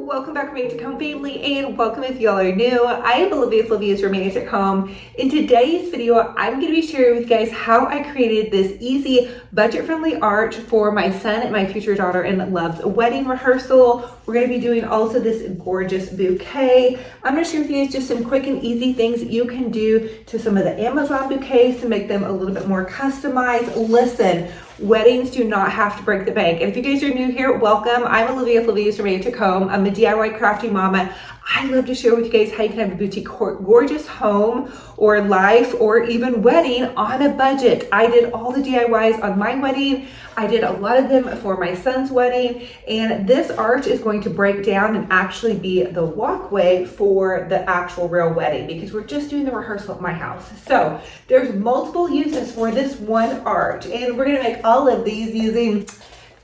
welcome back to Home Family, and welcome if y'all are new. I am Olivia with Olivia's Romantic Home. In today's video, I'm going to be sharing with you guys how I created this easy, budget-friendly art for my son and my future daughter-in-law's wedding rehearsal. We're going to be doing also this gorgeous bouquet. I'm going to share with you guys just some quick and easy things that you can do to some of the Amazon bouquets to make them a little bit more customized. Listen, weddings do not have to break the bank. And if you guys are new here, welcome. I'm Olivia with Olivia's Romantic Home. I'm a DIY crafty mama. I love to share with you guys how you can have a boutique gorgeous home or life or even wedding on a budget. I did all the DIYs on my wedding. I did a lot of them for my son's wedding, and this art is going to break down and actually be the walkway for the actual real wedding because we're just doing the rehearsal at my house. So there's multiple uses for this one art, and we're gonna make all of these using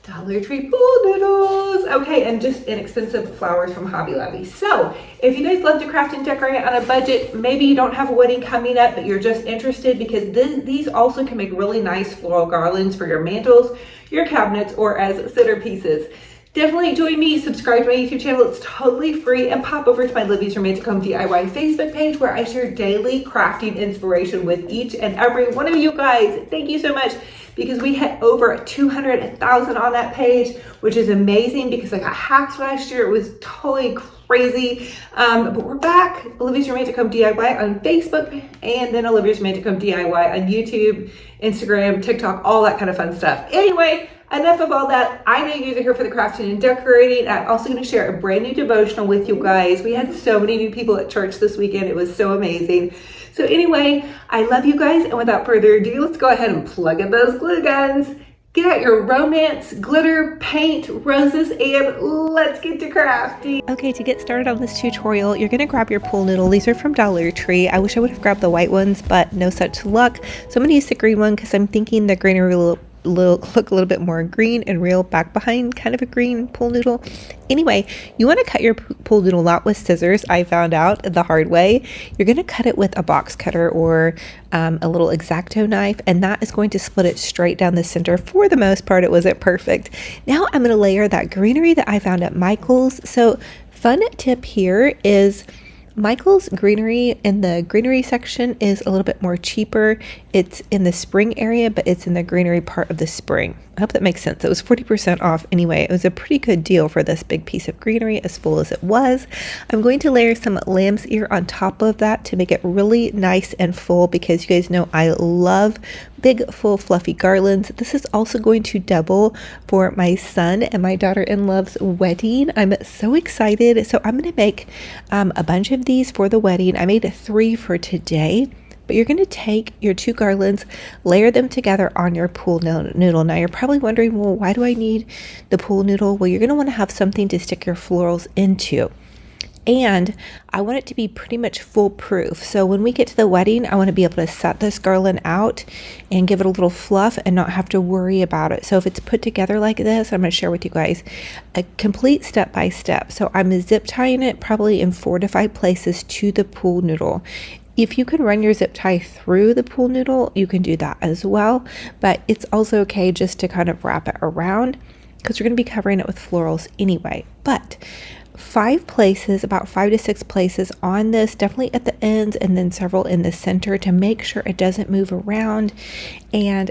Dollar Tree pool noodles. Okay, and just inexpensive flowers from Hobby Lobby. So if you guys love to craft and decorate on a budget, maybe you don't have a wedding coming up, but you're just interested, because these also can make really nice floral garlands for your mantles, your cabinets, or as centerpieces. Definitely join me, subscribe to my YouTube channel. It's totally free, and pop over to my Olivia's Romantic Home DIY Facebook page where I share daily crafting inspiration with each and every one of you guys. Thank you so much, because we hit over 200,000 on that page, which is amazing because I got hacked last year. It was totally crazy. But we're back. Olivia's Romantic Home DIY on Facebook, and then Olivia's Romantic Home DIY on YouTube, Instagram, TikTok, all that kind of fun stuff. Anyway, enough of all that. I know you guys are here for the crafting and decorating. I'm also going to share a brand new devotional with you guys. We had so many new people at church this weekend. It was so amazing. So anyway, I love you guys, and without further ado, let's go ahead and plug in those glue guns. Get out your romance, glitter, paint, roses, and let's get to crafting. Okay, to get started on this tutorial, you're gonna grab your pool noodle. These are from Dollar Tree. I wish I would have grabbed the white ones, but no such luck. So I'm gonna use the green one because I'm thinking the greenery will look a little bit more green and real back behind kind of a green pool noodle. Anyway, you want to cut your pool noodle not with scissors. I found out the hard way. You're going to cut it with a box cutter or a little X-Acto knife, and that is going to split it straight down the center. For the most part, it wasn't perfect. Now I'm going to layer that greenery that I found at Michael's. So fun tip here is Michael's greenery in the greenery section is a little bit more cheaper. It's in the spring area, but it's in the greenery part of the spring. I hope that makes sense. It was 40% off anyway. It was a pretty good deal for this big piece of greenery, as full as it was. I'm going to layer some lamb's ear on top of that to make it really nice and full, because you guys know I love big, full, fluffy garlands. This is also going to double for my son and my daughter-in-law's wedding. I'm so excited. So I'm going to make a bunch of these for the wedding. I made 3 for today. But you're going to take your 2 garlands, layer them together on your pool noodle. Now you're probably wondering, well, why do I need the pool noodle? Well, you're going to want to have something to stick your florals into. And I want it to be pretty much foolproof. So when we get to the wedding, I want to be able to set this garland out and give it a little fluff and not have to worry about it. So if it's put together like this, I'm going to share with you guys a complete step by step. So I'm zip tying it probably in 4 to 5 places to the pool noodle. If you can run your zip tie through the pool noodle, you can do that as well, but it's also okay just to kind of wrap it around because we're going to be covering it with florals anyway. But 5 places, about 5 to 6 places on this, definitely at the ends, and then several in the center to make sure it doesn't move around. And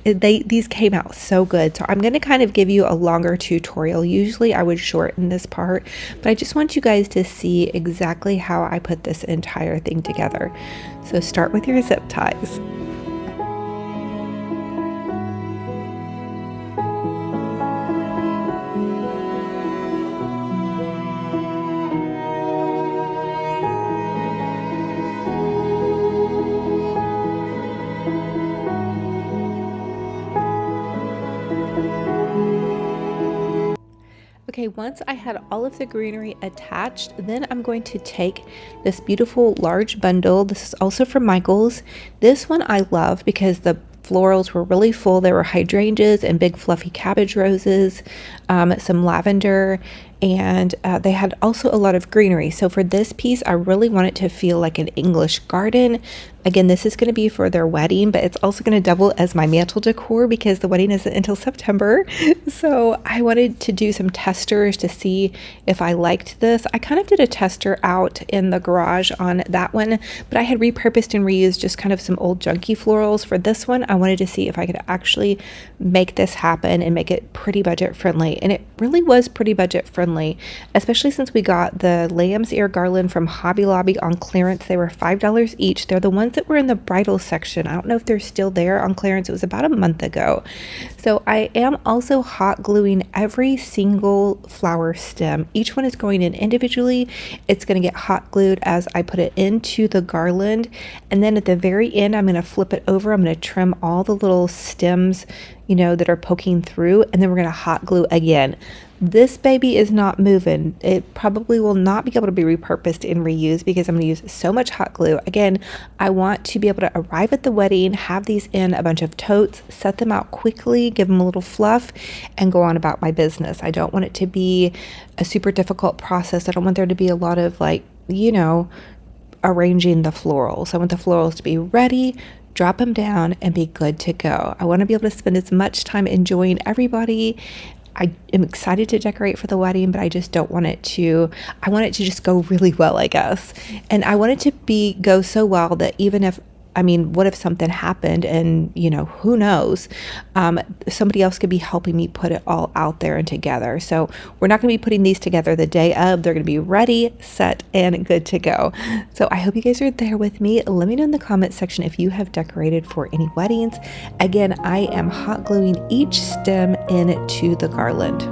these came out so good. So I'm going to kind of give you a longer tutorial. Usually I would shorten this part, but I just want you guys to see exactly how I put this entire thing together. So start with your zip ties. Okay, once I had all of the greenery attached, then I'm going to take this beautiful large bundle. This is also from Michael's. This one I love because the florals were really full. There were hydrangeas and big fluffy cabbage roses, some lavender, and they had also a lot of greenery. So for this piece, I really want it to feel like an English garden. Again, this is going to be for their wedding, but it's also going to double as my mantle decor because the wedding isn't until September. So I wanted to do some testers to see if I liked this. I kind of did a tester out in the garage on that one, but I had repurposed and reused just kind of some old junky florals. For this one, I wanted to see if I could actually make this happen and make it pretty budget friendly. And it really was pretty budget friendly, especially since we got the lamb's ear garland from Hobby Lobby on clearance. They were $5 each. They're the ones that were in the bridal section. I don't know if they're still there on clearance. It was about a month ago. So I am also hot gluing every single flower stem. Each one is going in individually. It's going to get hot glued as I put it into the garland. And then at the very end, I'm going to flip it over. I'm going to trim all the little stems, you know, that are poking through, and then we're going to hot glue again. This baby is not moving. It probably will not be able to be repurposed and reused because I'm going to use so much hot glue. Again, I want to be able to arrive at the wedding, have these in a bunch of totes, set them out quickly, give them a little fluff, and go on about my business. I don't want it to be a super difficult process. I don't want there to be a lot of, like, you know, arranging the florals. I want the florals to be ready, drop them down, and be good to go. I want to be able to spend as much time enjoying everybody. I am excited to decorate for the wedding, but I just don't want it to, I want it to just go really well, I guess. And I want it to go so well that even if, I mean, what if something happened and, you know, who knows, somebody else could be helping me put it all out there and together. So we're not going to be putting these together the day of. They're going to be ready, set, and good to go. So I hope you guys are there with me. Let me know in the comments section if you have decorated for any weddings. Again, I am hot gluing each stem into the garland.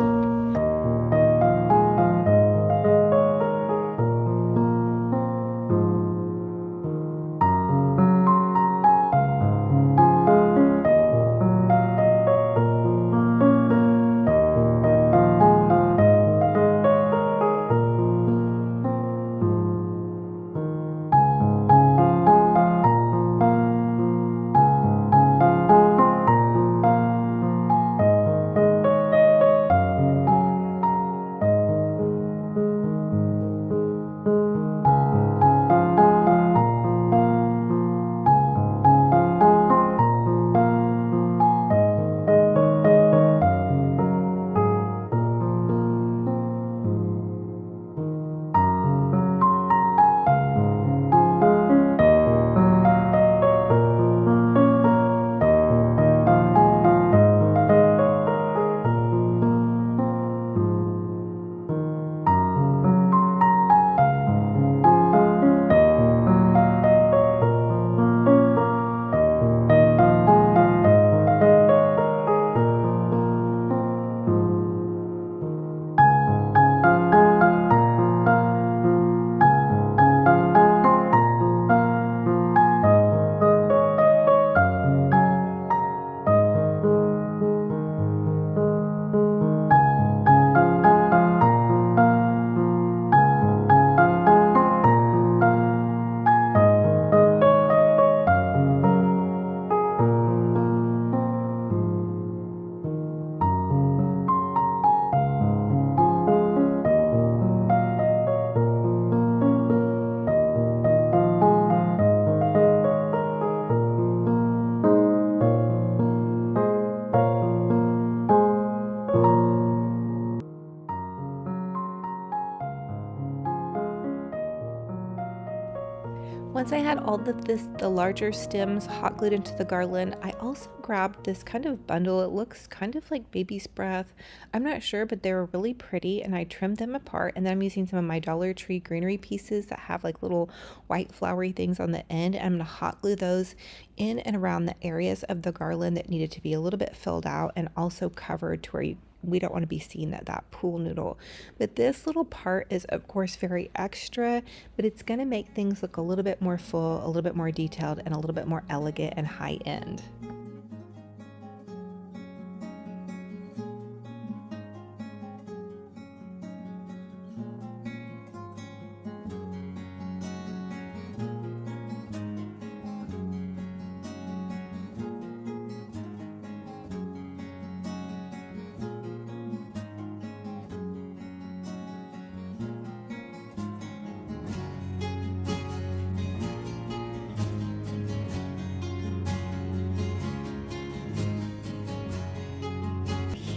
Once I had all the larger stems hot glued into the garland, I also grabbed this kind of bundle. It looks kind of like baby's breath. I'm not sure, but they were really pretty, and I trimmed them apart. And then I'm using some of my Dollar Tree greenery pieces that have like little white flowery things on the end. And I'm going to hot glue those in and around the areas of the garland that needed to be a little bit filled out and also covered to where we don't want to be seeing that pool noodle. But this little part is of course very extra, but it's going to make things look a little bit more full, a little bit more detailed, and a little bit more elegant and high end.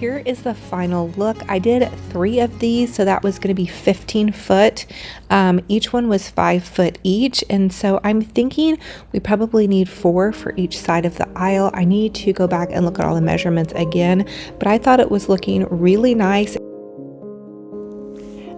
here is the final look. I did 3 of these, so that was going to be 15 foot. Each one was 5 foot each, and so I'm thinking we probably need 4 for each side of the aisle. I need to go back and look at all the measurements again, but I thought it was looking really nice.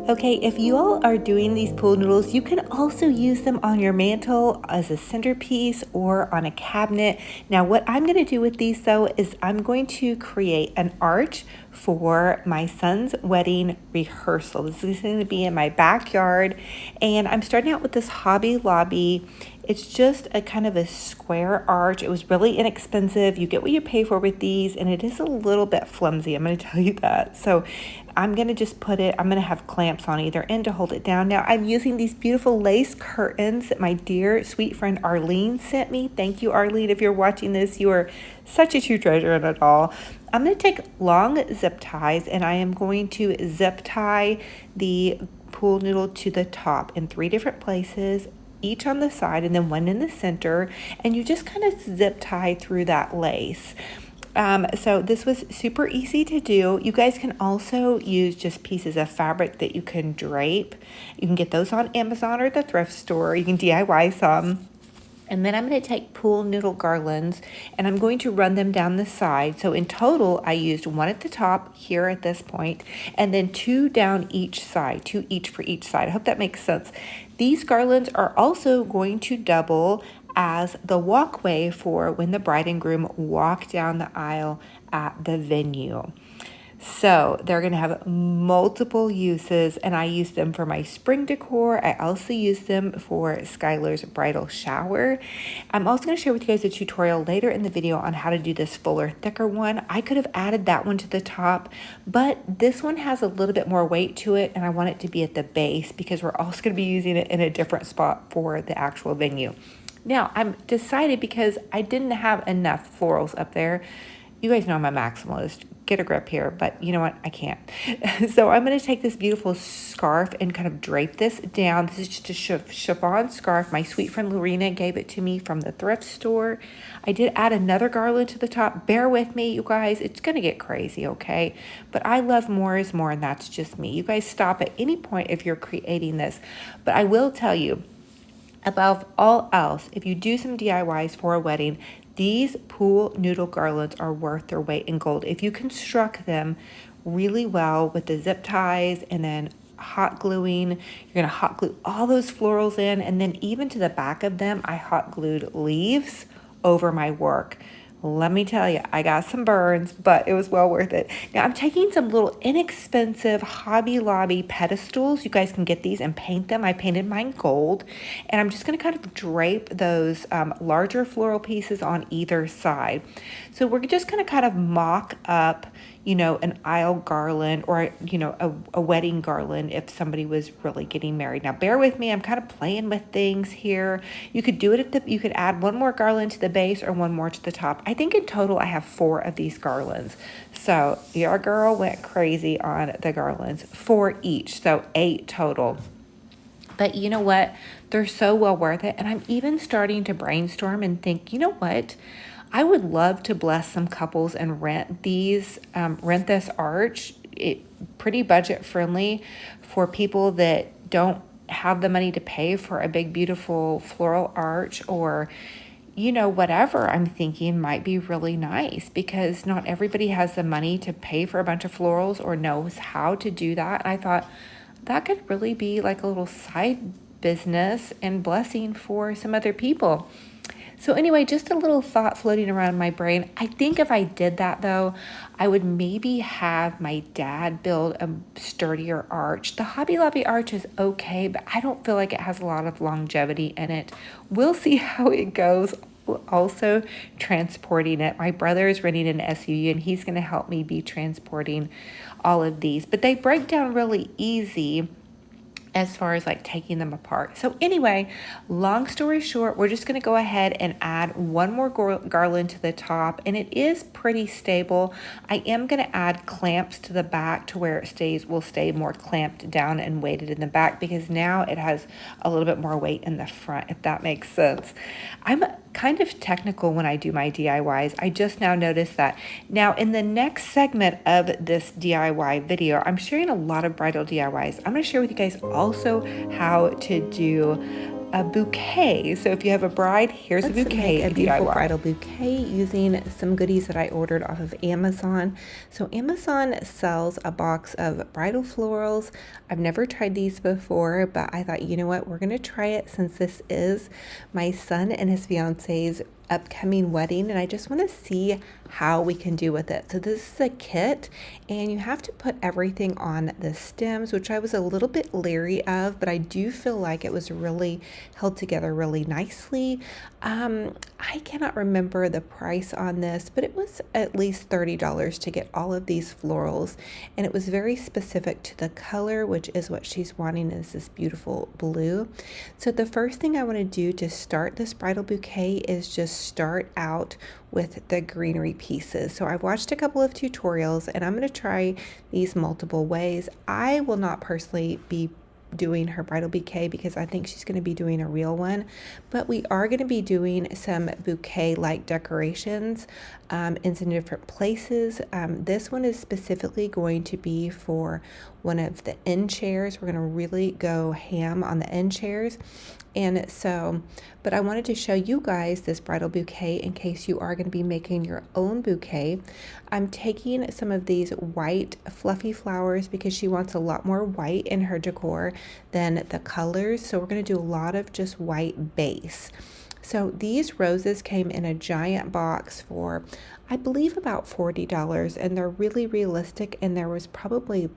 Okay, if you all are doing these pool noodles, you can also use them on your mantle as a centerpiece or on a cabinet. Now, what I'm going to do with these though is I'm going to create an arch for my son's wedding rehearsal. This is going to be in my backyard, and I'm starting out with this Hobby Lobby. It's just a kind of a square arch. It was really inexpensive. You get what you pay for with these, and it is a little bit flimsy, I'm going to tell you that. So I'm going to just put it, I'm going to have clamps on either end to hold it down. Now I'm using these beautiful lace curtains that my dear sweet friend Arlene sent me. Thank you, Arlene. If you're watching this, you are such a true treasure in it all. I'm going to take long zip ties, and I am going to zip tie the pool noodle to the top in 3 different places, each on the side and then one in the center, and you just kind of zip tie through that lace. So this was super easy to do. You guys can also use just pieces of fabric that you can drape. You can get those on Amazon or the thrift store. You can DIY some. And then I'm going to take pool noodle garlands, and I'm going to run them down the side. So in total, I used 1 at the top here at this point, and then 2 down each side, 2 each for each side. I hope that makes sense. These garlands are also going to double as the walkway for when the bride and groom walk down the aisle at the venue. So they're going to have multiple uses, and I use them for my spring decor. I also use them for Skylar's bridal shower. I'm also going to share with you guys a tutorial later in the video on how to do this fuller, thicker one. I could have added that one to the top, but this one has a little bit more weight to it, and I want it to be at the base because we're also going to be using it in a different spot for the actual venue. Now, I'm decided because I didn't have enough florals up there. You guys know I'm a maximalist. Get a grip here, but you know what? I can't. So I'm going to take this beautiful scarf and kind of drape this down. This is just a chiffon scarf. My sweet friend Lorena gave it to me from the thrift store. I did add another garland to the top. Bear with me, you guys. It's going to get crazy, okay? But I love more is more, and that's just me. You guys stop at any point if you're creating this. But I will tell you, above all else, if you do some DIYs for a wedding, these pool noodle garlands are worth their weight in gold. If you construct them really well with the zip ties and then hot gluing, you're going to hot glue all those florals in, and then even to the back of them, I hot glued leaves over my work. Let me tell you, I got some burns, but it was well worth it. Now I'm taking some little inexpensive Hobby Lobby pedestals. You guys can get these and paint them. I painted mine gold, and I'm just going to kind of drape those larger floral pieces on either side. So we're just going to kind of mock up, you know, an aisle garland, or, you know, a wedding garland if somebody was really getting married. Now bear with me, I'm kind of playing with things here. You could do it you could add 1 more garland to the base or 1 more to the top. I think in total I have 4 of these garlands. So your girl went crazy on the garlands, 4 each, so 8 total. But you know what? They're so well worth it. And I'm even starting to brainstorm and think, you know what? I would love to bless some couples and rent these, rent this arch. Pretty budget friendly for people that don't have the money to pay for a big, beautiful floral arch, or, you know, whatever I'm thinking might be really nice, because not everybody has the money to pay for a bunch of florals or knows how to do that. And I thought that could really be like a little side business and blessing for some other people. So anyway, just a little thought floating around in my brain. I think if I did that though, I would maybe have my dad build a sturdier arch. The Hobby Lobby arch is okay, but I don't feel like it has a lot of longevity in it. We'll see how it goes. Also transporting it. My brother is renting an SUV, and he's going to help me be transporting all of these. But they break down really easy as far as like taking them apart. So anyway, long story short, we're just going to go ahead and add 1 more garland to the top, and it is pretty stable. I am going to add clamps to the back to where it will stay more clamped down and weighted in the back, because now it has a little bit more weight in the front, if that makes sense. I'm kind of technical when I do my DIYs. I just now noticed that. Now, in the next segment of this DIY video, I'm sharing a lot of bridal DIYs. I'm going to share with you guys also how to do a bouquet. So if you have a bride, here's a bouquet. Make a beautiful bridal bouquet using some goodies that I ordered off of Amazon. So Amazon sells a box of bridal florals. I've never tried these before, but I thought, you know what, we're going to try it since this is my son and his fiance's upcoming wedding, and I just want to see how we can do with it. So this is a kit, and you have to put everything on the stems, which I was a little bit leery of, but I do feel like it was really held together really nicely. I cannot remember the price on this, but it was at least $30 to get all of these florals, and it was very specific to the color, which is what she's wanting, is this beautiful blue. So the first thing I want to do to start this bridal bouquet is just start out with the greenery pieces. So I've watched a couple of tutorials, and I'm going to try these multiple ways. I will not personally be doing her bridal bouquet because I think she's going to be doing a real one, but we are going to be doing some bouquet like decorations in some different places. This one is specifically going to be for one of the end chairs. We're going to really go ham on the end chairs. And so, but I wanted to show you guys this bridal bouquet in case you are going to be making your own bouquet. I'm taking some of these white fluffy flowers because she wants a lot more white in her decor than the colors. So we're going to do a lot of just white base. So these roses came in a giant box for, I believe, about $40, and they're really realistic, and there was probably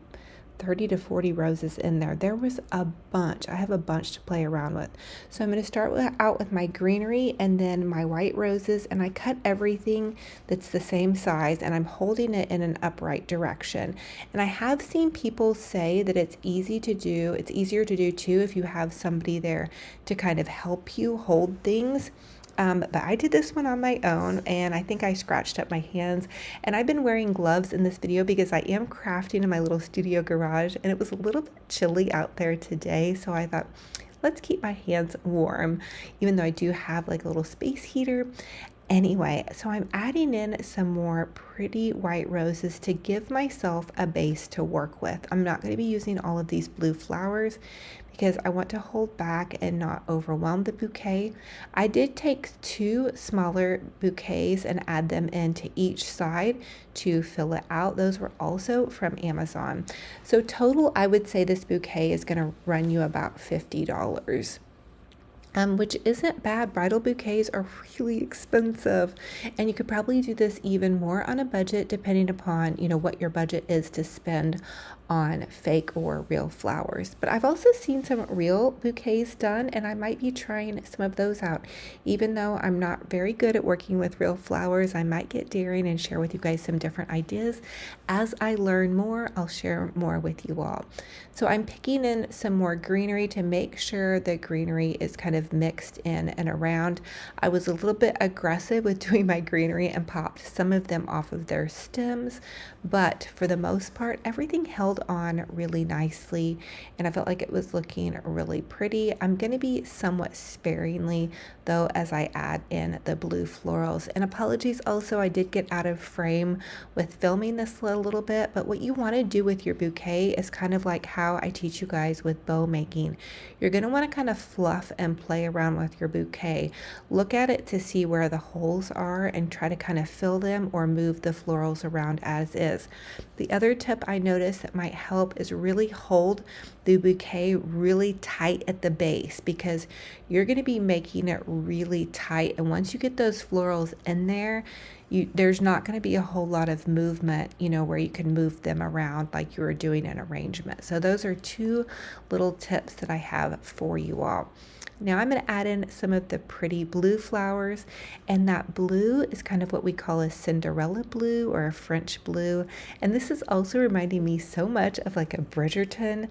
30 to 40 roses in there. There was a bunch. I have a bunch to play around with. So I'm going to start out with my greenery and then my white roses, and I cut everything that's the same size, and I'm holding it in an upright direction. And I have seen people say that it's easy to do. It's easier to do too if you have somebody there to kind of help you hold things. But I did this one on my own, and I think I scratched up my hands, and I've been wearing gloves in this video because I am crafting in my little studio garage, and it was a little bit chilly out there today, so I thought, let's keep my hands warm, even though I do have like a little space heater. Anyway, so I'm adding in some more pretty white roses to give myself a base to work with. I'm not going to be using all of these blue flowers because I want to hold back and not overwhelm the bouquet. I did take 2 smaller bouquets and add them into each side to fill it out. Those were also from Amazon. So total, I would say this bouquet is going to run you about $50. Which isn't bad. Bridal bouquets are really expensive, and you could probably do this even more on a budget depending upon, you know, what your budget is to spend on fake or real flowers. But I've also seen some real bouquets done, and I might be trying some of those out. Even though I'm not very good at working with real flowers, I might get daring and share with you guys some different ideas. As I learn more, I'll share more with you all. So I'm picking in some more greenery to make sure the greenery is kind of mixed in and around. I was a little bit aggressive with doing my greenery and popped some of them off of their stems, but for the most part, everything held on really nicely, and I felt like it was looking really pretty. I'm going to be somewhat sparingly though as I add in the blue florals, and apologies also, I did get out of frame with filming this a little bit, but what you want to do with your bouquet is kind of like how I teach you guys with bow making. You're going to want to kind of fluff and play around with your bouquet. Look at it to see where the holes are and try to kind of fill them or move the florals around as is. The other tip I noticed that might help is really hold the bouquet really tight at the base, because you're going to be making it really tight, and once you get those florals in there, there's not going to be a whole lot of movement, you know, where you can move them around like you were doing an arrangement. So those are 2 little tips that I have for you all. Now I'm going to add in some of the pretty blue flowers, and that blue is kind of what we call a Cinderella blue or a French blue, and this is also reminding me so much of like a Bridgerton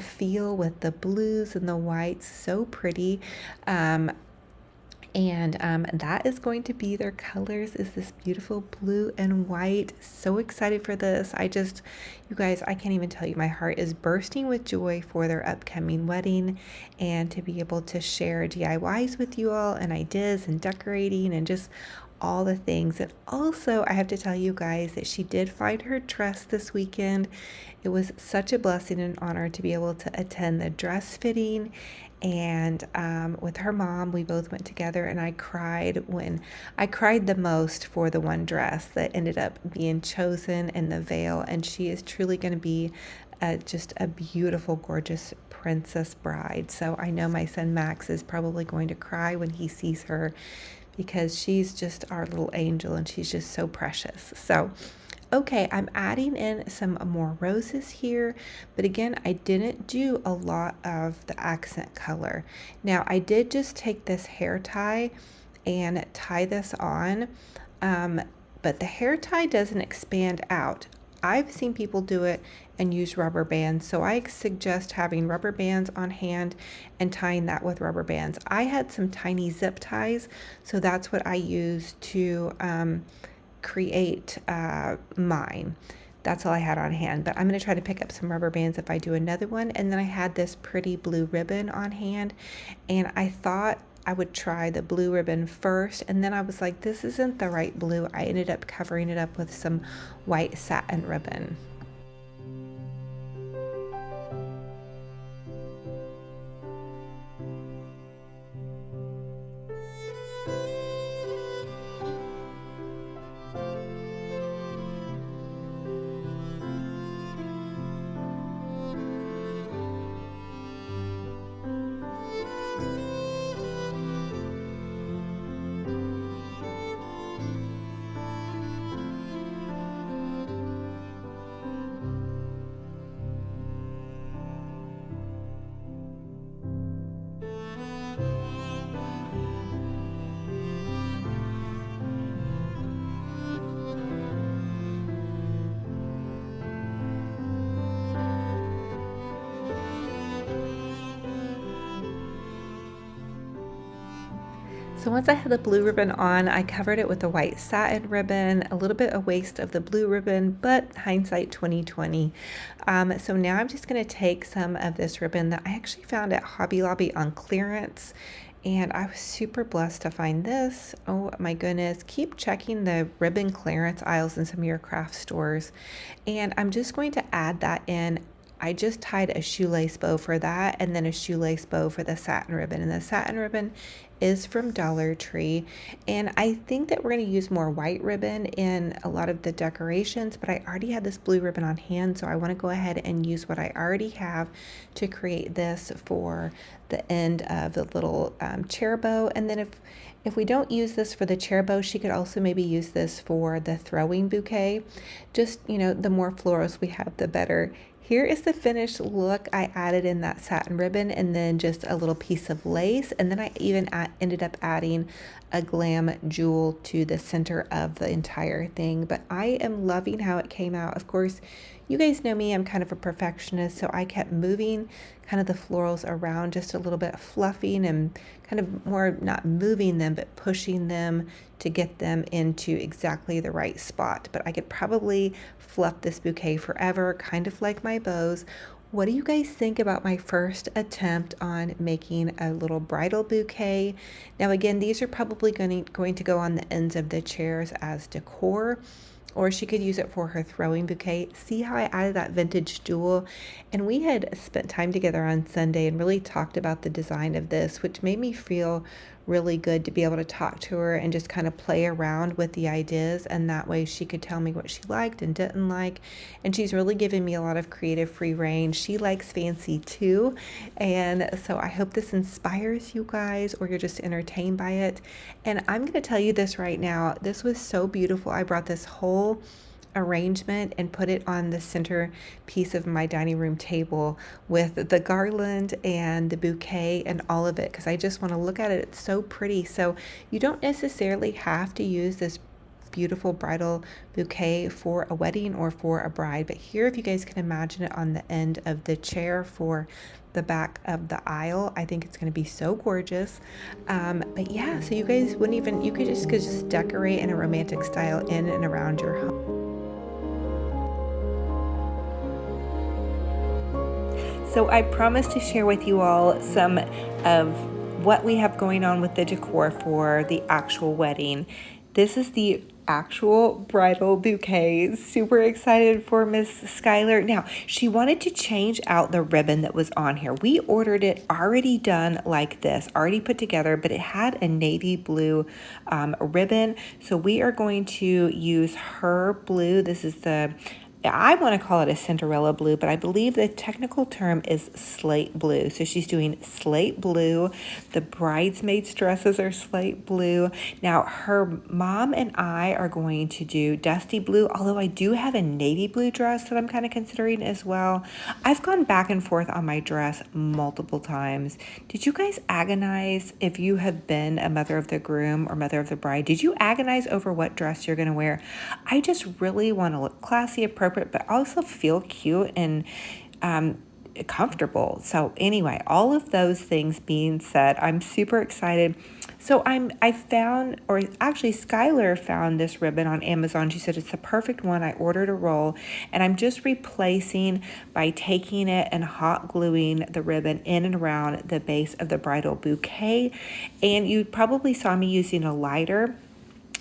feel with the blues and the whites. So pretty. And that is going to be their colors, is this beautiful blue and white. So excited for this. You guys, I can't even tell you, my heart is bursting with joy for their upcoming wedding, and to be able to share DIYs with you all, and ideas and decorating and just all the things. And also, I have to tell you guys that she did find her dress this weekend. It was such a blessing and honor to be able to attend the dress fitting, and with her mom, we both went together, and I cried the most for the one dress that ended up being chosen, in the veil. And she is truly going to be just a beautiful, gorgeous princess bride. So I know my son Max is probably going to cry when he sees her, because she's just our little angel, and she's just so precious. So okay, I'm adding in some more roses here, but again, I didn't do a lot of the accent color. Now, I did just take this hair tie and tie this on, but the hair tie doesn't expand out. I've seen people do it and use rubber bands, so I suggest having rubber bands on hand and tying that with rubber bands. I had some tiny zip ties, so that's what I used to create mine. That's all I had on hand, but I'm going to try to pick up some rubber bands if I do another one. And then I had this pretty blue ribbon on hand, and I thought I would try the blue ribbon first, and then I was like, this isn't the right blue. I ended up covering it up with some white satin ribbon. So once I had the blue ribbon on, I covered it with a white satin ribbon, a little bit of waste of the blue ribbon, but hindsight 2020. So now I'm just going to take some of this ribbon that I actually found at Hobby Lobby on clearance, and I was super blessed to find this. Oh my goodness, keep checking the ribbon clearance aisles in some of your craft stores. And I'm just going to add that in. I just tied a shoelace bow for that, and then a shoelace bow for the satin ribbon. And the satin ribbon is from Dollar Tree. And I think that we're going to use more white ribbon in a lot of the decorations, but I already had this blue ribbon on hand, so I want to go ahead and use what I already have to create this for the end of the little chair bow. And then if we don't use this for the chair bow, she could also maybe use this for the throwing bouquet. Just, you know, the more florals we have, the better. Here is the finished look. I added in that satin ribbon and then just a little piece of lace. And then I even ended up adding a glam jewel to the center of the entire thing. But I am loving how it came out. Of course, you guys know me, I'm kind of a perfectionist, so I kept moving kind of the florals around just a little bit, fluffing and kind of more not moving them, but pushing them to get them into exactly the right spot. But I could probably fluff this bouquet forever, kind of like my bows. What do you guys think about my first attempt on making a little bridal bouquet? Now again, these are probably going to go on the ends of the chairs as decor, or she could use it for her throwing bouquet. See how I added that vintage jewel? And we had spent time together on Sunday and really talked about the design of this, which made me feel really good to be able to talk to her and just kind of play around with the ideas, and that way she could tell me what she liked and didn't like. And she's really given me a lot of creative free reign. She likes fancy too, and so I hope this inspires you guys, or you're just entertained by it. And I'm going to tell you this right now, this was so beautiful. I brought this whole arrangement and put it on the center piece of my dining room table with the garland and the bouquet and all of it, because I just want to look at it. It's so pretty. So you don't necessarily have to use this beautiful bridal bouquet for a wedding or for a bride. But here, if you guys can imagine it on the end of the chair for the back of the aisle, I think it's going to be so gorgeous. But yeah, so you guys wouldn't even, you could just decorate in a romantic style in and around your home. So I promised to share with you all some of what we have going on with the decor for the actual wedding. This is the actual bridal bouquet. Super excited for Miss Skylar. Now, she wanted to change out the ribbon that was on here. We ordered it already done like this, already put together, but it had a navy blue ribbon. So we are going to use her blue. This is I want to call it a Cinderella blue, but I believe the technical term is slate blue. So she's doing slate blue. The bridesmaids' dresses are slate blue. Now, her mom and I are going to do dusty blue, although I do have a navy blue dress that I'm kind of considering as well. I've gone back and forth on my dress multiple times. Did you guys agonize if you have been a mother of the groom or mother of the bride? Did you agonize over what dress you're going to wear? I just really want to look classy, appropriate, but also feel cute and comfortable. So anyway, all of those things being said, I'm super excited. So I found, or actually Skylar found this ribbon on Amazon. She said it's the perfect one. I ordered a roll, and I'm just replacing by taking it and hot gluing the ribbon in and around the base of the bridal bouquet. And you probably saw me using a lighter.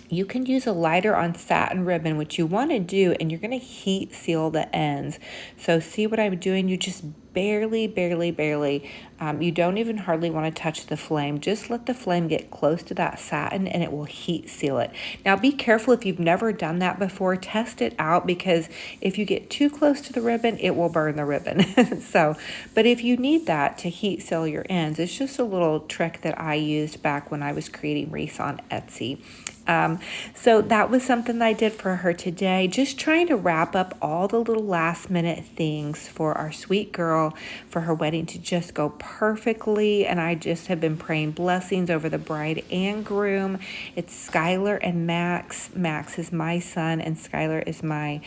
You can use a lighter on satin ribbon, which you want to do, and you're going to heat seal the ends. So see what I'm doing? You just barely, you don't even hardly want to touch the flame. Just let the flame get close to that satin and it will heat seal it. Now be careful if you've never done that before. Test it out, because if you get too close to the ribbon, it will burn the ribbon. But if you need that to heat seal your ends, it's just a little trick that I used back when I was creating wreaths on Etsy. So that was something that I did for her today, just trying to wrap up all the little last minute things for our sweet girl for her wedding to just go perfectly. And I just have been praying blessings over the bride and groom. It's Skylar and Max. Max is my son and Skylar is my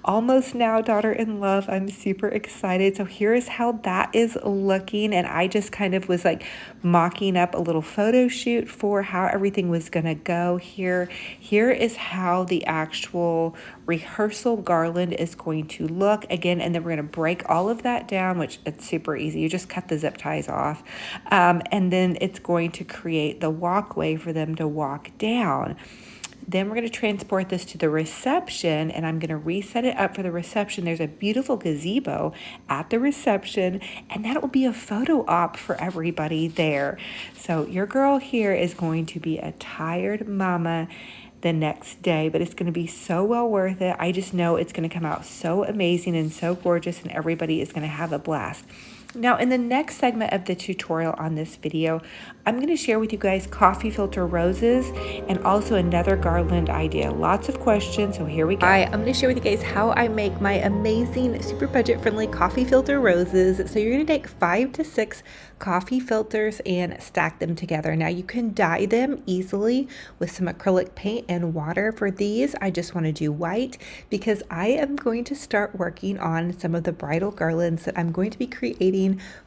almost now daughter-in-law. I'm super excited. So here is how that is looking. And I just kind of was like mocking up a little photo shoot for how everything was going to go here. Here is how the actual rehearsal garland is going to look again, and then we're going to break all of that down, which it's super easy. You just cut the zip ties off, and then it's going to create the walkway for them to walk down. Then we're going to transport this to the reception, and I'm going to reset it up for the reception. There's a beautiful gazebo at the reception, and that will be a photo op for everybody there. So your girl here is going to be a tired mama the next day, but it's going to be so well worth it. I just know it's going to come out so amazing and so gorgeous, and everybody is going to have a blast. Now, in the next segment of the tutorial on this video, I'm going to share with you guys coffee filter roses and also another garland idea. Lots of questions, so here we go. I'm going to share with you guys how I make my amazing, super budget-friendly coffee filter roses. So you're going to take 5 to 6 coffee filters and stack them together. Now you can dye them easily with some acrylic paint and water. For these, I just want to do white because I am going to start working on some of the bridal garlands that I'm going to be creating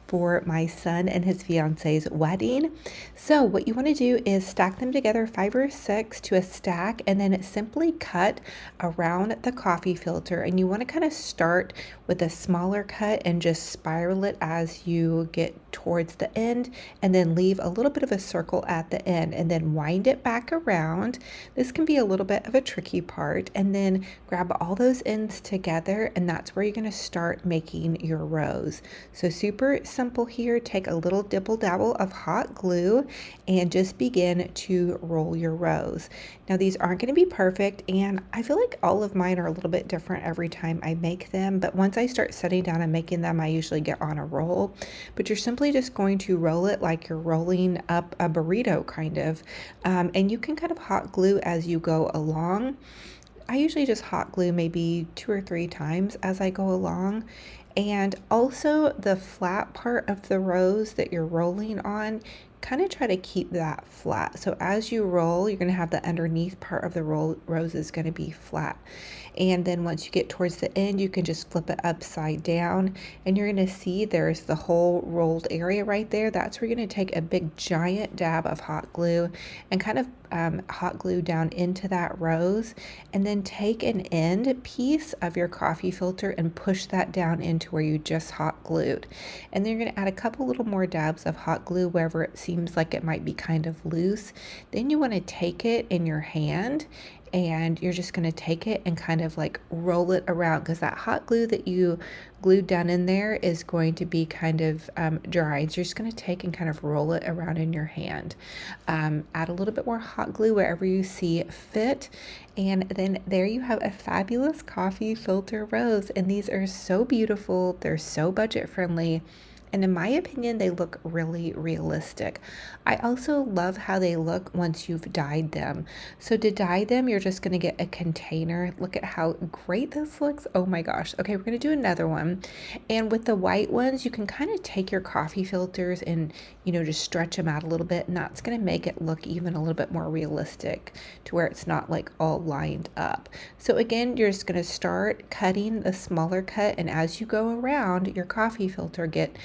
for my son and his fiance's wedding. So what you want to do is stack them together, 5 or 6 to a stack, and then simply cut around the coffee filter. And you want to kind of start with a smaller cut and just spiral it as you get towards the end, and then leave a little bit of a circle at the end, and then wind it back around. This can be a little bit of a tricky part, and then grab all those ends together, and that's where you're going to start making your rose. So super simple here. Take a little dibble dabble of hot glue and just begin to roll your rose. Now these aren't going to be perfect, and I feel like all of mine are a little bit different every time I make them, but once I start setting down and making them, I usually get on a roll. But you're simply just going to roll it like you're rolling up a burrito kind of, and you can kind of hot glue as you go along. I usually just hot glue maybe 2 or 3 times as I go along. And also the flat part of the rose that you're rolling on, kind of try to keep that flat. So as you roll, you're going to have the underneath part of the rose is going to be flat. And then once you get towards the end, you can just flip it upside down, and you're going to see there's the whole rolled area right there. That's where you're going to take a big giant dab of hot glue and kind of hot glue down into that rose, and then take an end piece of your coffee filter and push that down into where you just hot glued. And then you're going to add a couple little more dabs of hot glue wherever it seems like it might be kind of loose. Then you want to take it in your hand, and you're just going to take it and kind of like roll it around, because that hot glue that you glued down in there is going to be kind of dry. So you're just going to take and kind of roll it around in your hand. Add a little bit more hot glue wherever you see fit. And then there you have a fabulous coffee filter rose. And these are so beautiful. They're so budget friendly. And in my opinion, they look really realistic. I also love how they look once you've dyed them. So to dye them, you're just going to get a container. Look at how great this looks. Oh my gosh. Okay, we're going to do another one. And with the white ones, you can kind of take your coffee filters and, just stretch them out a little bit. And that's going to make it look even a little bit more realistic, to where it's not like all lined up. So again, you're just going to start cutting the smaller cut. And as you go around your coffee filter, get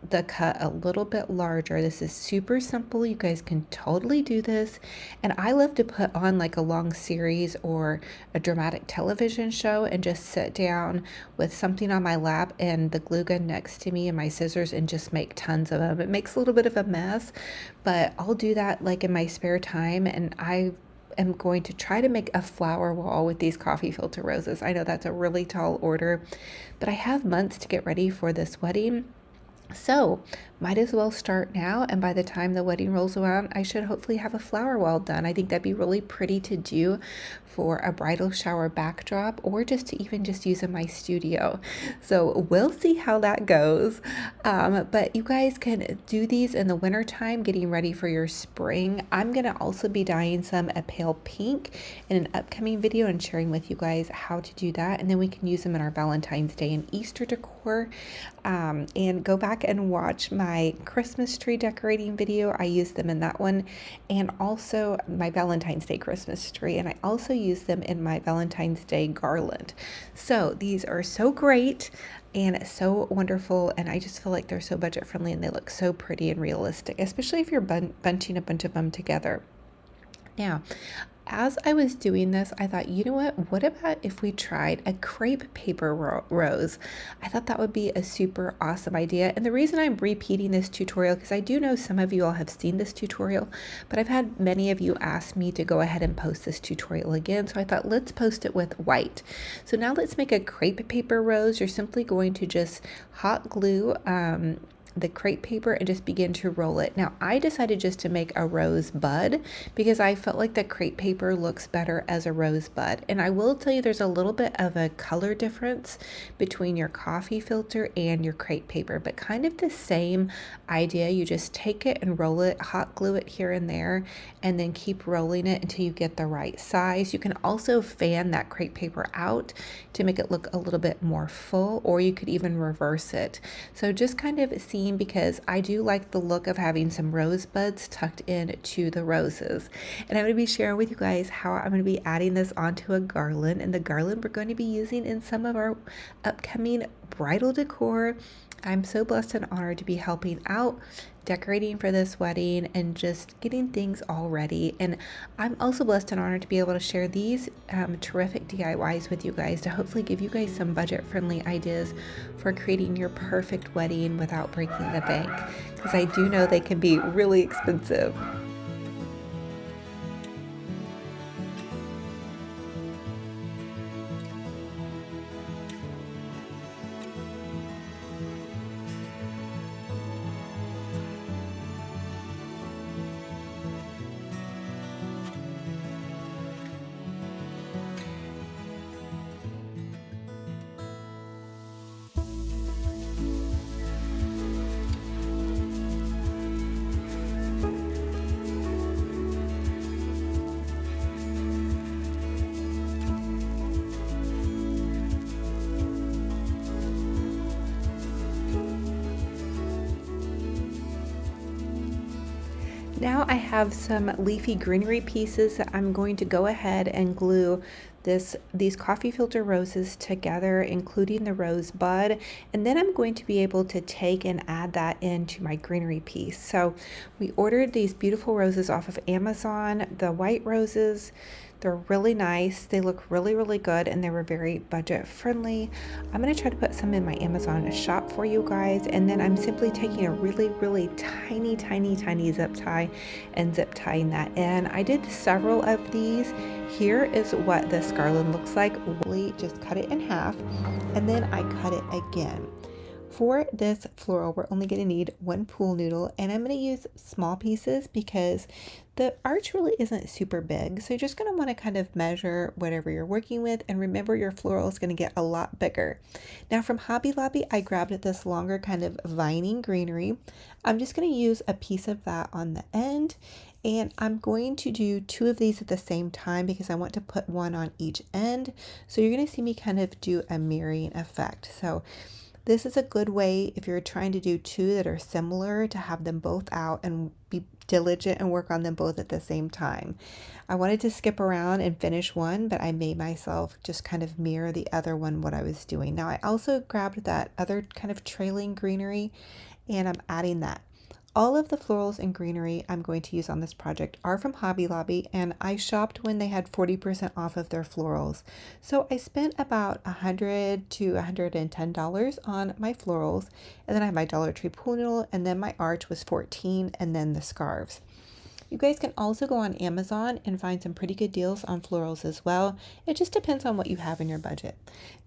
the cut a little bit larger. This is super simple. You guys can totally do this. And I love to put on like a long series or a dramatic television show and just sit down with something on my lap and the glue gun next to me and my scissors and just make tons of them. It makes a little bit of a mess, but I'll do that like in my spare time. And I am going to try to make a flower wall with these coffee filter roses. I know that's a really tall order, but I have months to get ready for this wedding. So might as well start now, and by the time the wedding rolls around, I should hopefully have a flower wall done. I think that'd be really pretty to do for a bridal shower backdrop, or just to even just use in my studio. So we'll see how that goes. But you guys can do these in the winter time, getting ready for your spring. I'm gonna also be dyeing some a pale pink in an upcoming video and sharing with you guys how to do that, and then we can use them in our Valentine's Day and Easter decor. And go back and watch my Christmas tree decorating video. I used them in that one, and also my Valentine's Day Christmas tree, and I also use them in my Valentine's Day garland. So these are so great and so wonderful, and I just feel like they're so budget friendly and they look so pretty and realistic, especially if you're bunching a bunch of them together. Now, as I was doing this, I thought, you know what about if we tried a crepe paper rose? I thought that would be a super awesome idea. And the reason I'm repeating this tutorial, because I do know some of you all have seen this tutorial, but I've had many of you ask me to go ahead and post this tutorial again. So I thought, let's post it with white. So now let's make a crepe paper rose. You're simply going to just hot glue the crepe paper and just begin to roll it. Now I decided just to make a rose bud because I felt like the crepe paper looks better as a rose bud. And I will tell you, there's a little bit of a color difference between your coffee filter and your crepe paper, but kind of the same idea. You just take it and roll it, hot glue it here and there, and then keep rolling it until you get the right size. You can also fan that crepe paper out to make it look a little bit more full, or you could even reverse it. So just kind of seeing, because I do like the look of having some rose buds tucked into the roses. And I'm going to be sharing with you guys how I'm going to be adding this onto a garland, and the garland we're going to be using in some of our upcoming bridal decor. I'm so blessed and honored to be helping out decorating for this wedding and just getting things all ready. And I'm also blessed and honored to be able to share these terrific DIYs with you guys to hopefully give you guys some budget friendly ideas for creating your perfect wedding without breaking the bank, because I do know they can be really expensive. Now I have some leafy greenery pieces that I'm going to go ahead and glue these coffee filter roses together, including the rose bud, and then I'm going to be able to take and add that into my greenery piece. So we ordered these beautiful roses off of Amazon, the white roses. They're really nice. They look really, really good, and they were very budget friendly. I'm going to try to put some in my Amazon shop for you guys, and then I'm simply taking a really, really tiny, tiny, tiny zip tie and zip tying that in. I did several of these. Here is what this garland looks like. Really just cut it in half, and then I cut it again. For this floral, we're only going to need one pool noodle, and I'm going to use small pieces because the arch really isn't super big. So you're just going to want to kind of measure whatever you're working with, and remember your floral is going to get a lot bigger. Now from Hobby Lobby, I grabbed this longer kind of vining greenery. I'm just going to use a piece of that on the end, and I'm going to do 2 of these at the same time because I want to put one on each end. So you're going to see me kind of do a mirroring effect. So this is a good way if you're trying to do 2 that are similar to have them both out and be diligent and work on them both at the same time. I wanted to skip around and finish one, but I made myself just kind of mirror the other one what I was doing. Now I also grabbed that other kind of trailing greenery and I'm adding that. All of the florals and greenery I'm going to use on this project are from Hobby Lobby, and I shopped when they had 40% off of their florals. So I spent about $100 to $110 on my florals, and then I have my Dollar Tree pool noodle, and then my arch was $14, and then the scarves. You guys can also go on Amazon and find some pretty good deals on florals as well. It just depends on what you have in your budget.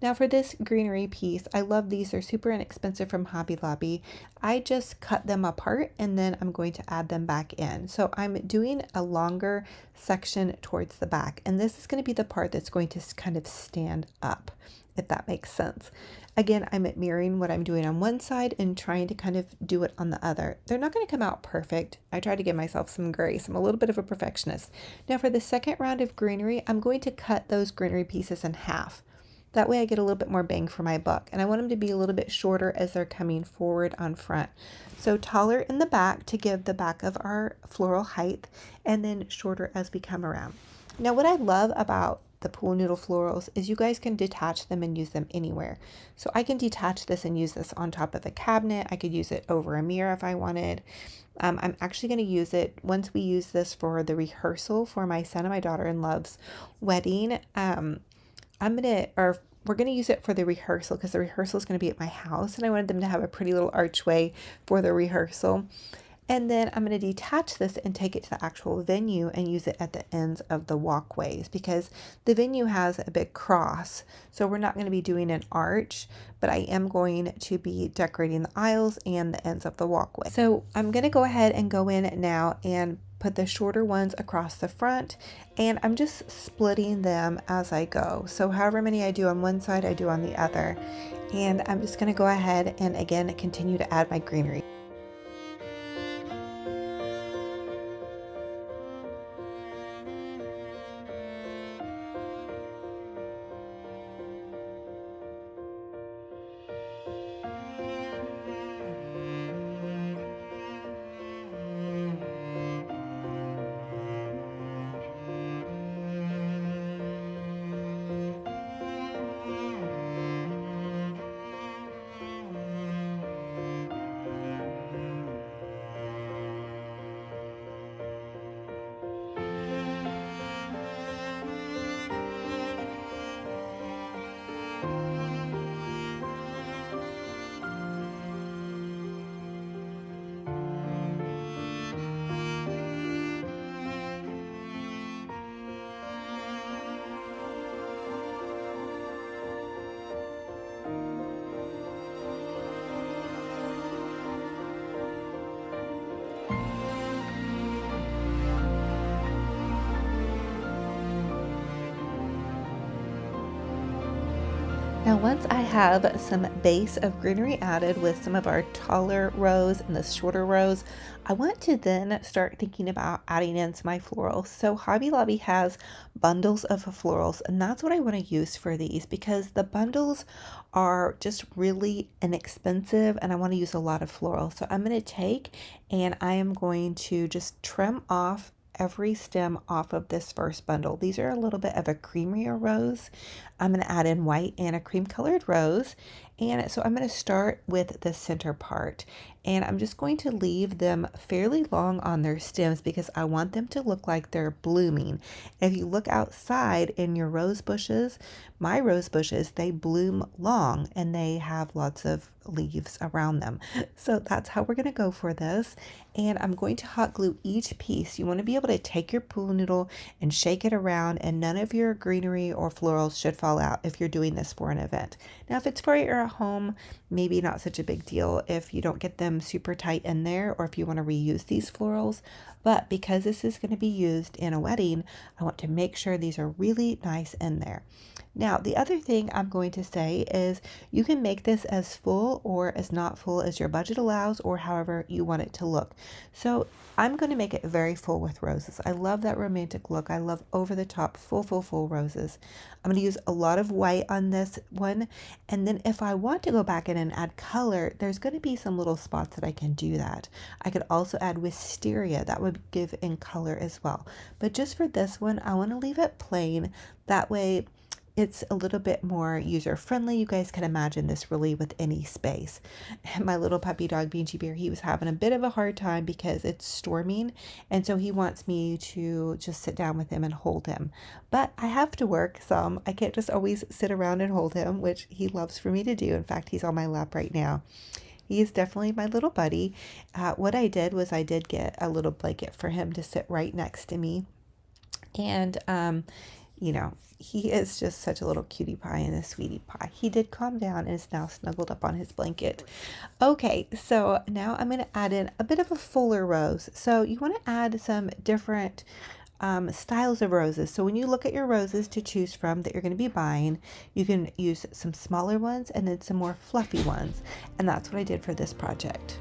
Now for this greenery piece, I love these. They're super inexpensive from Hobby Lobby. I just cut them apart and then I'm going to add them back in. So I'm doing a longer section towards the back, and this is going to be the part that's going to kind of stand up, if that makes sense. Again, I'm mirroring what I'm doing on one side and trying to kind of do it on the other. They're not going to come out perfect. I try to give myself some grace. I'm a little bit of a perfectionist. Now for the second round of greenery, I'm going to cut those greenery pieces in half. That way I get a little bit more bang for my buck. And I want them to be a little bit shorter as they're coming forward on front. So taller in the back to give the back of our floral height, and then shorter as we come around. Now what I love about the pool noodle florals is you guys can detach them and use them anywhere. So I can detach this and use this on top of a cabinet. I could use it over a mirror if I wanted. I'm actually going to use it once we use this for the rehearsal for my son and my daughter-in-law's wedding. We're going to use it for the rehearsal because the rehearsal is going to be at my house, and I wanted them to have a pretty little archway for the rehearsal. And then I'm going to detach this and take it to the actual venue and use it at the ends of the walkways because the venue has a big cross. So we're not going to be doing an arch, but I am going to be decorating the aisles and the ends of the walkway. So I'm going to go ahead and go in now and put the shorter ones across the front, and I'm just splitting them as I go. So however many I do on one side, I do on the other. And I'm just going to go ahead and again continue to add my greenery. Now once I have some base of greenery added with some of our taller rows and the shorter rows, I want to then start thinking about adding in some my florals. So Hobby Lobby has bundles of florals, and that's what I want to use for these because the bundles are just really inexpensive and I want to use a lot of floral. So I'm going to take and I am going to just trim off every stem off of this first bundle. These are a little bit of a creamier rose. I'm going to add in white and a cream colored rose. And so I'm going to start with the center part, and I'm just going to leave them fairly long on their stems because I want them to look like they're blooming. If you look outside in your rose bushes, my rose bushes, they bloom long and they have lots of leaves around them. So that's how we're going to go for this. And I'm going to hot glue each piece. You want to be able to take your pool noodle and shake it around, and none of your greenery or florals should fall out if you're doing this for an event. Now, if it's for your home, maybe not such a big deal if you don't get them super tight in there or if you want to reuse these florals. But because this is going to be used in a wedding, I want to make sure these are really nice in there. Now, the other thing I'm going to say is you can make this as full or as not full as your budget allows or however you want it to look. So I'm going to make it very full with roses. I love that romantic look. I love over the top, full roses. I'm going to use a lot of white on this one. And then if I want to go back in and add color, there's going to be some little spots that I can do that. I could also add wisteria. That would give in color as well. But just for this one, I want to leave it plain. That way it's a little bit more user friendly. You guys can imagine this really with any space. And my little puppy dog, Beachy Bear, he was having a bit of a hard time because it's storming. And so he wants me to just sit down with him and hold him. But I have to work some. I can't just always sit around and hold him, which he loves for me to do. In fact, he's on my lap right now. He is definitely my little buddy. What I did was I did get a little blanket for him to sit right next to me. And, you know, he is just such a little cutie pie and a sweetie pie. He did calm down and is now snuggled up on his blanket. Okay, so now I'm going to add in a bit of a fuller rose. So you want to add some different styles of roses. So when you look at your roses to choose from that you're going to be buying, you can use some smaller ones and then some more fluffy ones. And that's what I did for this project.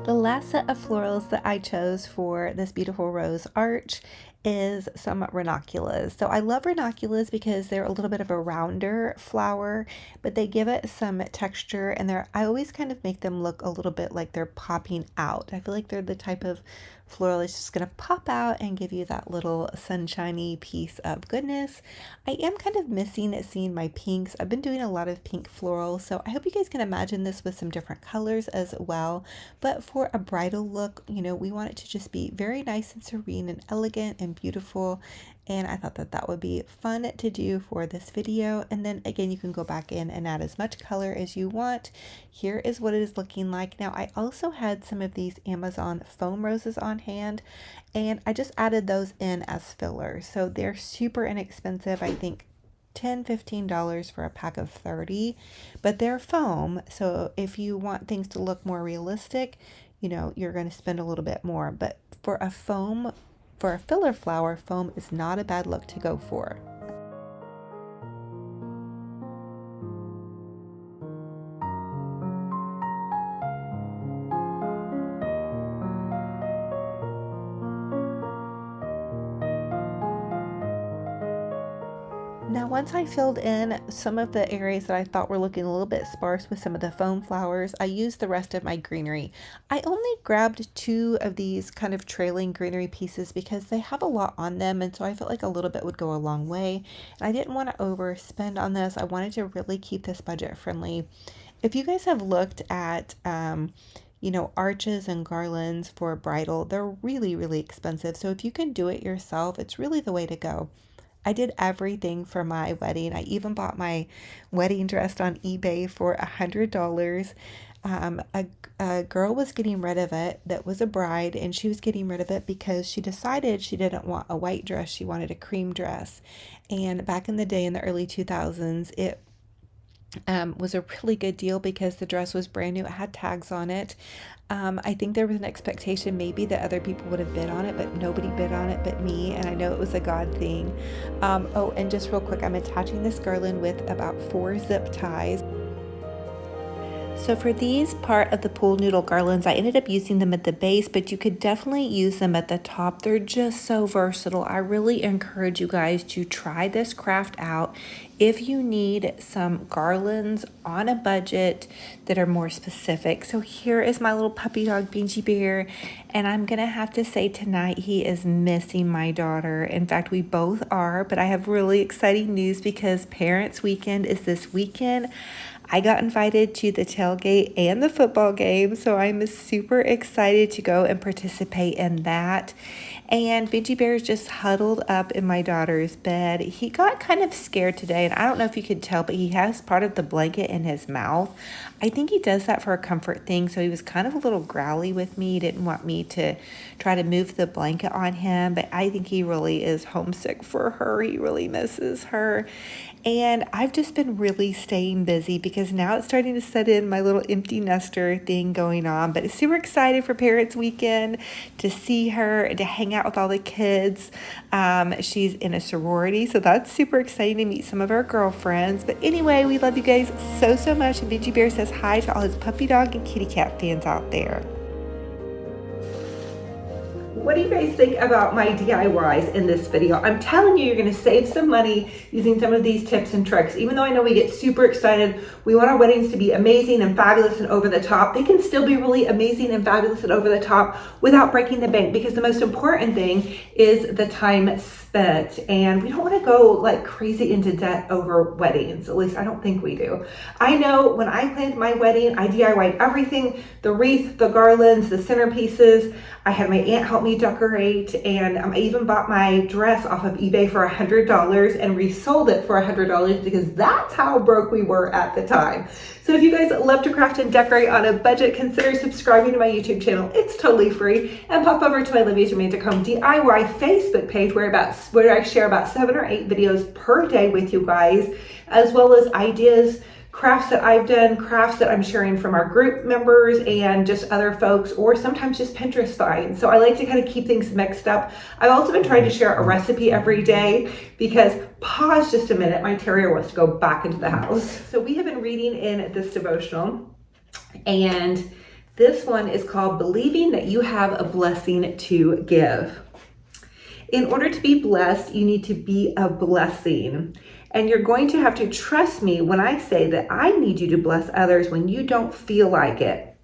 The last set of florals that I chose for this beautiful rose arch is some ranunculus. So I love ranunculus because they're a little bit of a rounder flower, but they give it some texture, and I always kind of make them look a little bit like they're popping out. I feel like they're the type of floral that's just going to pop out and give you that little sunshiny piece of goodness. I am kind of missing seeing my pinks. I've been doing a lot of pink floral, so I hope you guys can imagine this with some different colors as well. But for a bridal look, you know, we want it to just be very nice and serene and elegant and beautiful. And I thought that that would be fun to do for this video. And then again, you can go back in and add as much color as you want. Here is what it is looking like. Now, I also had some of these Amazon foam roses on hand, and I just added those in as filler. So they're super inexpensive. I think $10-15 for a pack of 30, but they're foam. So if you want things to look more realistic, you know, you're going to spend a little bit more. But for a filler flower, foam is not a bad look to go for. Now, once I filled in some of the areas that I thought were looking a little bit sparse with some of the foam flowers, I used the rest of my greenery. I only grabbed 2 of these kind of trailing greenery pieces because they have a lot on them, and so I felt like a little bit would go a long way. And I didn't want to overspend on this. I wanted to really keep this budget friendly. If you guys have looked at you know, arches and garlands for bridal, they're really, really expensive. So if you can do it yourself, it's really the way to go. I did everything for my wedding. I even bought my wedding dress on eBay for $100. A girl was getting rid of it that was a bride, and she was getting rid of it because she decided she didn't want a white dress. She wanted a cream dress. And back in the day, in the early 2000s, it was a really good deal because the dress was brand new. It had tags on it. I think there was an expectation maybe that other people would have bid on it, but nobody bid on it but me, and I know it was a God thing. Oh, and just real quick, I'm attaching this garland with about 4 zip ties. So for these part of the pool noodle garlands, I ended up using them at the base, but you could definitely use them at the top. They're just so versatile. I really encourage you guys to try this craft out. If you need some garlands on a budget that are more specific. So here is my little puppy dog, Benji Bear, and I'm gonna have to say tonight he is missing my daughter. In fact, we both are, but I have really exciting news because Parents Weekend is this weekend. I got invited to the tailgate and the football game, so I'm super excited to go and participate in that. And Benji Bear is just huddled up in my daughter's bed. He got kind of scared today, and I don't know if you could tell, but he has part of the blanket in his mouth. I think he does that for a comfort thing, so he was kind of a little growly with me. He didn't want me to try to move the blanket on him, but I think he really is homesick for her. He really misses her. And I've just been really staying busy because now it's starting to set in my little empty nester thing going on. But super excited for Parents Weekend to see her and to hang out with all the kids. She's in a sorority, so that's super exciting to meet some of our girlfriends. But anyway, we love you guys so, so much. And Benji Bear says hi to all his puppy dog and kitty cat fans out there. What do you guys think about my DIYs in this video? I'm telling you, you're gonna save some money using some of these tips and tricks. Even though I know we get super excited, we want our weddings to be amazing and fabulous and over the top. They can still be really amazing and fabulous and over the top without breaking the bank, because the most important thing is the time spent. And we don't wanna go like crazy into debt over weddings. At least I don't think we do. I know when I planned my wedding, I DIY'd everything, the wreath, the garlands, the centerpieces. I had my aunt help me decorate, and I even bought my dress off of eBay for $100 and resold it for $100 because that's how broke we were at the time. So if you guys love to craft and decorate on a budget, consider subscribing to my YouTube channel. It's totally free. And pop over to my Olivia's Romantic Home DIY Facebook page where I share about 7 or 8 videos per day with you guys, as well as ideas, crafts that I've done, crafts that I'm sharing from our group members and just other folks, or sometimes just Pinterest finds. So I like to kind of keep things mixed up. I've also been trying to share a recipe every day because, pause just a minute, my terrier wants to go back into the house. So we have been reading in this devotional, and this one is called Believing That You Have a Blessing to Give. In order to be blessed, you need to be a blessing. And you're going to have to trust me when I say that I need you to bless others when you don't feel like it,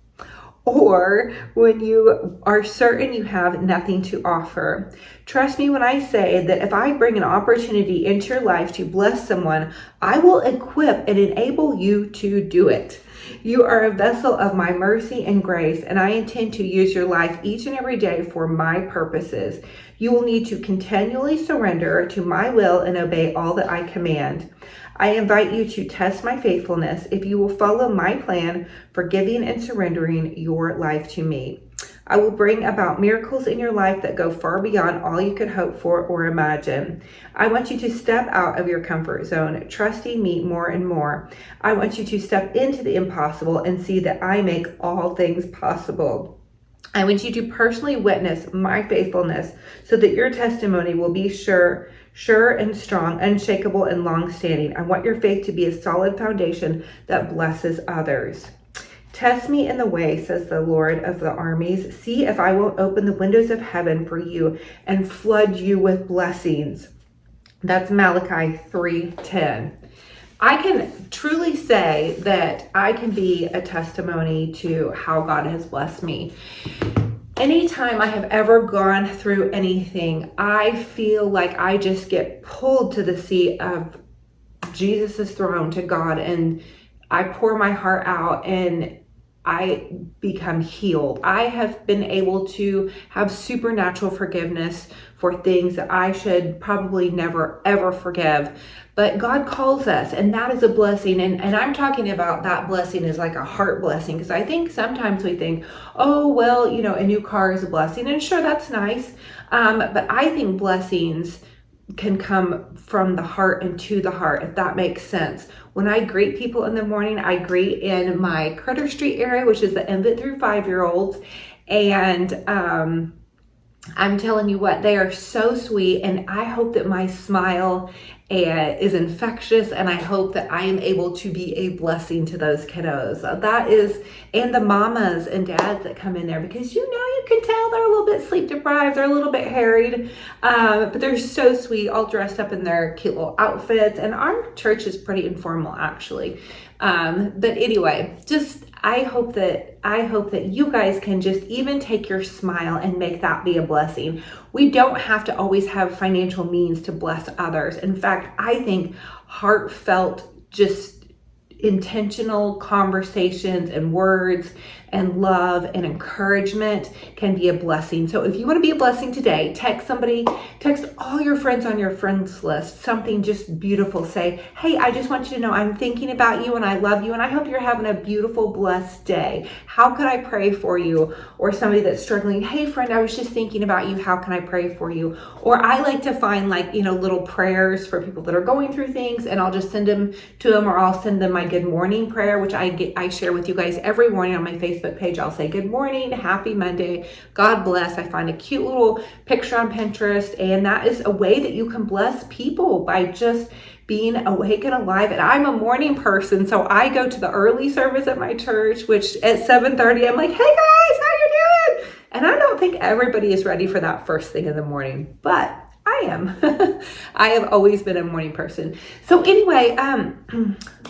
or when you are certain you have nothing to offer. Trust me when I say that if I bring an opportunity into your life to bless someone, I will equip and enable you to do it. You are a vessel of my mercy and grace, and I intend to use your life each and every day for my purposes. You will need to continually surrender to my will and obey all that I command. I invite you to test my faithfulness if you will follow my plan for giving and surrendering your life to me. I will bring about miracles in your life that go far beyond all you could hope for or imagine. I want you to step out of your comfort zone, trusting me more and more. I want you to step into the impossible and see that I make all things possible. I want you to personally witness my faithfulness so that your testimony will be sure and strong, unshakable and long-standing. I want your faith to be a solid foundation that blesses others. Test me in the way, says the Lord of the armies. See if I won't open the windows of heaven for you and flood you with blessings. That's Malachi 3:10. I can truly say that I can be a testimony to how God has blessed me. Anytime I have ever gone through anything, I feel like I just get pulled to the seat of Jesus's throne, to God, and I pour my heart out and I become healed. I have been able to have supernatural forgiveness for things that I should probably never ever forgive. But God calls us, and that is a blessing. And I'm talking about that blessing is like a heart blessing, because I think sometimes we think, oh, well, you know, a new car is a blessing. And sure, that's nice. But I think blessings can come from the heart and to the heart, if that makes sense. When I greet people in the morning, I greet in my Critter Street area, which is the infant through 5-year-olds. And I'm telling you what, they are so sweet. And I hope that my smile is infectious, and I hope that I am able to be a blessing to those kiddos. That is, and the mamas and dads that come in there, because you know, you can tell they're a little bit sleep deprived, they're a little bit harried, but they're so sweet, all dressed up in their cute little outfits. And our church is pretty informal, actually. But anyway, just I hope that you guys can just even take your smile and make that be a blessing. We don't have to always have financial means to bless others. In fact, I think heartfelt, just intentional conversations and words and love and encouragement can be a blessing. So if you want to be a blessing today, text all your friends on your friends list, something just beautiful. Say, hey, I just want you to know I'm thinking about you and I love you and I hope you're having a beautiful, blessed day. How could I pray for you? Or somebody that's struggling, hey friend, I was just thinking about you. How can I pray for you? Or I like to find little prayers for people that are going through things, and I'll just send them to them, or I'll send them my good morning prayer, which I share with you guys every morning on my Facebook page. I'll say, good morning, happy Monday, God bless. I find a cute little picture on Pinterest, and that is a way that you can bless people by just being awake and alive. And I'm a morning person, so I go to the early service at my church, which at 7:30, I'm like, hey guys, how you doing? And I don't think everybody is ready for that first thing in the morning, but I am. I have always been a morning person. So anyway,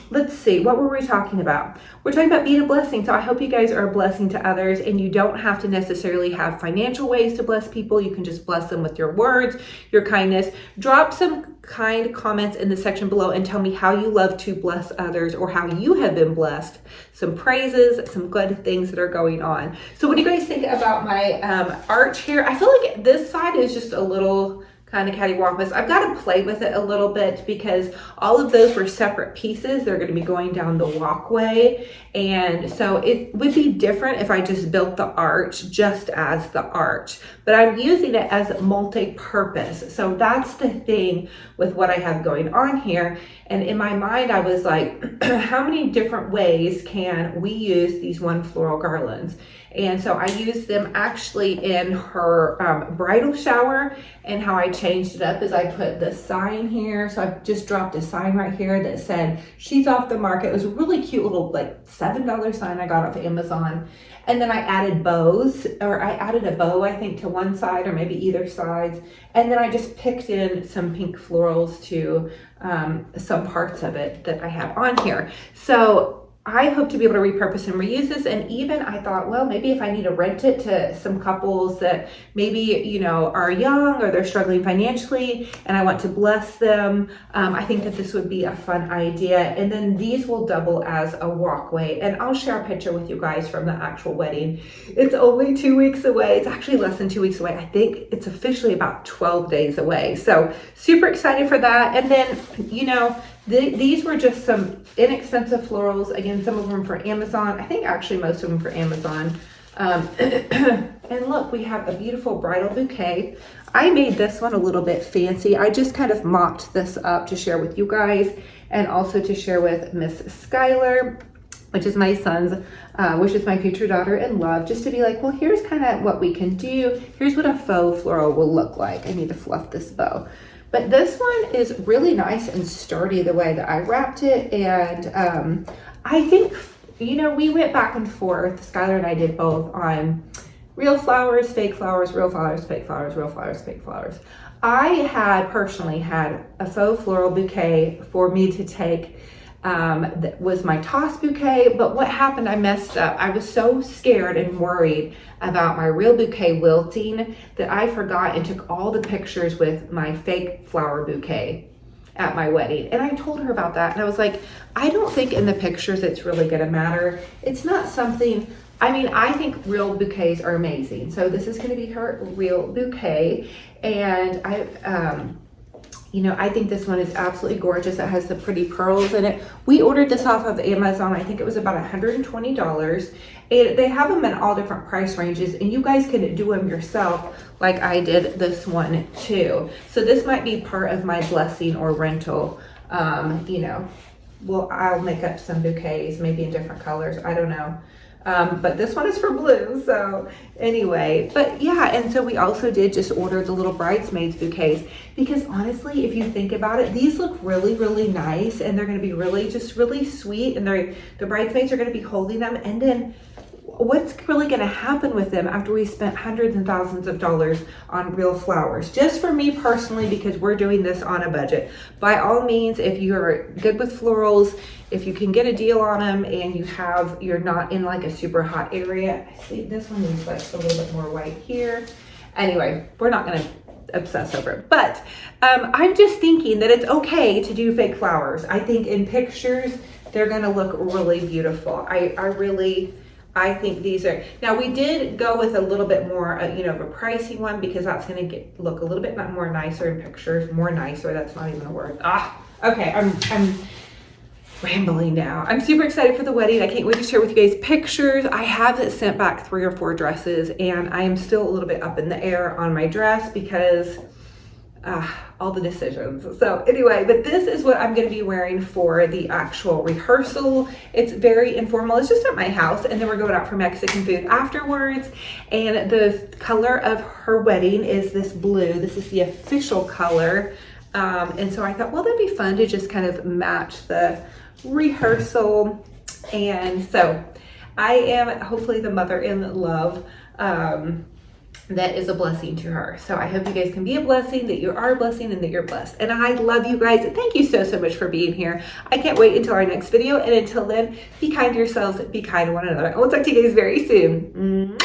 let's see, what were we talking about? We're talking about being a blessing. So I hope you guys are a blessing to others, and you don't have to necessarily have financial ways to bless people. You can just bless them with your words, your kindness. Drop some kind comments in the section below and tell me how you love to bless others, or how you have been blessed. Some praises, some good things that are going on. So what do you guys think about my arch here? I feel like this side is just a little kind of cattywampus. I've got to play with it a little bit because all of those were separate pieces. They're going to be going down the walkway. And so it would be different if I just built the arch just as the arch, but I'm using it as multi-purpose. So that's the thing with what I have going on here. And in my mind, I was like, how many different ways can we use these one floral garlands? And so I used them actually in her bridal shower, and how I changed it up is I put the sign here. So I just dropped a sign right here that said she's off the market. It was a really cute little like $7 sign I got off of Amazon. And then I added bows, or I added a bow, I think, to one side or maybe either sides. And then I just picked in some pink florals to some parts of it that I have on here. So I hope to be able to repurpose and reuse this. And even I thought, well, maybe if I need to rent it to some couples that maybe, you know, are young or they're struggling financially and I want to bless them, I think that this would be a fun idea. And then these will double as a walkway. And I'll share a picture with you guys from the actual wedding. It's only 2 weeks away. It's actually less than 2 weeks away. I think it's officially about 12 days away. So super excited for that. And then, you know, these were just some inexpensive florals. Again, some of them for Amazon. I think actually most of them for Amazon. And look, we have a beautiful bridal bouquet. I made this one a little bit fancy. I just kind of mocked this up to share with you guys and also to share with Miss Skylar, which is my son's, which is my future daughter-in-law, just to be like, well, here's kind of what we can do. Here's what a faux floral will look like. I need to fluff this bow. But this one is really nice and sturdy the way that I wrapped it. And I think, you know, we went back and forth. Skylar and I did both on real flowers, fake flowers, real flowers, fake flowers, real flowers, fake flowers. I had personally had a faux floral bouquet for me to take that was my toss bouquet, but what happened, I messed up. I was so scared and worried about my real bouquet wilting that I forgot and took all the pictures with my fake flower bouquet at my wedding. And I told her about that, and I was like, I don't think in the pictures it's really gonna matter. It's not something, I mean, I think real bouquets are amazing. So this is gonna be her real bouquet, and you know, I think this one is absolutely gorgeous. It has the pretty pearls in it. We ordered this off of Amazon. I think it was about $120. And they have them in all different price ranges, and you guys can do them yourself like I did this one too. So this might be part of my blessing or rental. You know, well, I'll make up some bouquets, maybe in different colors. I don't know. But this one is for blue, so anyway, but yeah, and so we also did just order the little bridesmaids bouquets, because honestly, if you think about it, these look really, really nice, and they're going to be really, just really sweet, and the bridesmaids are going to be holding them, and then what's really going to happen with them after we spent hundreds and thousands of dollars on real flowers? Just for me personally, because we're doing this on a budget. By all means, if you're good with florals, if you can get a deal on them and you're not in like a super hot area. I see this one needs like a little bit more white here. Anyway, we're not going to obsess over it, but I'm just thinking that it's okay to do fake flowers. I think in pictures, they're going to look really beautiful. I think these are, now we did go with a little bit more, you know, of a pricey one, because that's going to look a little bit more nicer in pictures, more nicer. That's not even a word. Okay. I'm rambling now. I'm super excited for the wedding. I can't wait to share with you guys pictures. I have sent back 3 or 4 dresses, and I am still a little bit up in the air on my dress because all the decisions. So anyway, but this is what I'm going to be wearing for the actual rehearsal. It's very informal. It's just at my house, and then we're going out for Mexican food afterwards. And the color of her wedding is this blue. This is the official color. And so I thought, well, that'd be fun to just kind of match the rehearsal. And so I am hopefully the mother-in-law that is a blessing to her. So I hope you guys can be a blessing, that you are a blessing, and that you're blessed. And I love you guys. Thank you so much for being here. I can't wait until our next video. And until then, be kind to yourselves, be kind to one another. I will talk to you guys very soon.